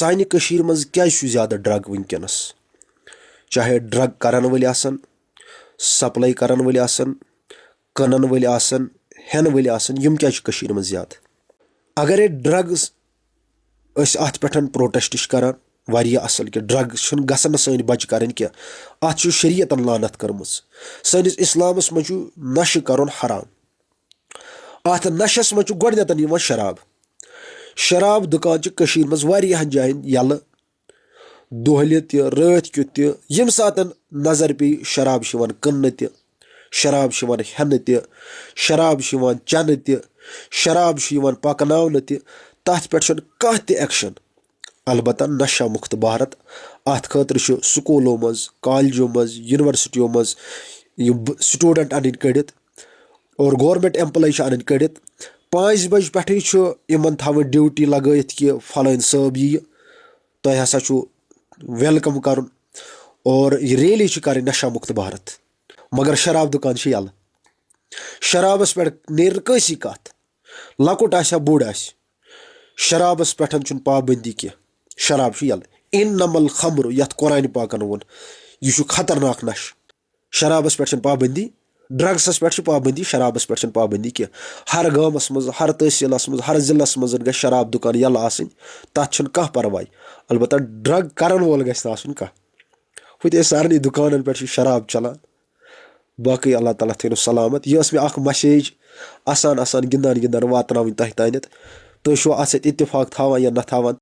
سانہِ کٔشیٖرِ منٛز کیازِ چھُ زیادٕ ڈرٛگ وٕنکٮ۪نَس چاہے ڈرٛگ کَرَن وٲلۍ آسَن سَپلاے کَرَن وٲلۍ آسَن کٕنَن وٲلۍ آسَن ہٮ۪نہٕ وٲلۍ آسَن یِم کیازِ چھِ کٔشیٖرِ منٛز زیادٕ اگرے ڈرٛگٕز أسۍ اَتھ پٮ۪ٹھ پرٛوٹٮ۪سٹ چھِ کَران واریاہ اَصٕل کہِ ڈرٛگٕز چھِنہٕ گژھن نہٕ سٲنۍ بَچہِ کَرٕنۍ کینٛہہ اَتھ چھُ شریعتَن لعنت کٔرمٕژ سٲنِس اِسلامَس منٛز چھُ نَشہٕ کَرُن حرام اَتھ نَشَس منٛز چھُ گۄڈنٮ۪تھ یِوان شراب دُکان چھِ کٔشیٖرِ منٛز واریاہَن جایَن یَلہٕ دۄہلہِ تہِ رٲتھ کیُتھ تہِ ییٚمہِ ساتَن نظر پیٚیہِ شراب چھِ یِوان کٕننہٕ تہِ شراب چھِ یِوان ہٮ۪نہٕ تہِ شراب چھِ یِوان چٮ۪نہٕ تہِ شراب چھِ یِوان پَکناونہٕ تہِ تَتھ پٮ۪ٹھ چھُنہٕ کانٛہہ تہِ ایٚکشَن البتہ نشا مُکت بھارت اَتھ خٲطرٕ چھُ سکوٗلو منٛز کالجو منٛز یونیورسٹیو منٛز یِم سٹوٗڈَنٛٹ اَنٕنۍ کٔڑِتھ اور گورمٮ۪نٛٹ اٮ۪مپلاے چھِ اَنٕنۍ کٔڑِتھ 5 بجہِ پٮ۪ٹھٕے چھُ یِمَن تھاوٕنۍ ڈیوٗٹی لگٲیِتھ کہِ فلٲنۍ صٲب ییہِ تۄہہِ ہسا چھُ ویلکم کَرُن اور یہِ ریلی چھِ کَرٕنۍ نشا مُکت بھارت مگر شراب دُکان چھِ یَلہٕ شرابَس پٮ۪ٹھ نیرِ نہٕ کٲنٛسی کَتھ لۄکُٹ آسہِ یا بوٚڑ آسہِ شرابَس پٮ۪ٹھ چھُنہٕ پابنٛدی کینٛہہ شراب چھُ یَلہٕ اِنَمَل خمرٕ یَتھ قۄرانِ پاکَن ووٚن یہِ چھُ خطرناک نَشہٕ شرابَس پٮ۪ٹھ چھَنہٕ پابنٛدی ڈرٛگسَس پٮ۪ٹھ چھِ پابنٛدی شرابَس پٮ۪ٹھ چھَنہٕ پابنٛدی کینٛہہ ہر گامَس منٛز ہر تحصیٖلَس منٛز ہر ضِلعس منٛز گژھِ شراب دُکان یَلہٕ آسٕنۍ تَتھ چھُنہٕ کانٛہہ پَرواے البتہ ڈرٛگ کَرَن وول گژھِ نہٕ آسُن کانٛہہ ہُتہِ ٲسۍ سارنٕے دُکانَن پٮ۪ٹھ چھِ شراب چَلان باقٕے اللہ تعالیٰ تھٲینو سلامت یہِ ٲس مےٚ اَکھ مسیج آسان گِنٛدان واتناوٕنۍ تۄہہِ تانٮ۪تھ تُہۍ چھُوا اَتھ سۭتۍ اِتفاق تھاوان یا نہ تھاوان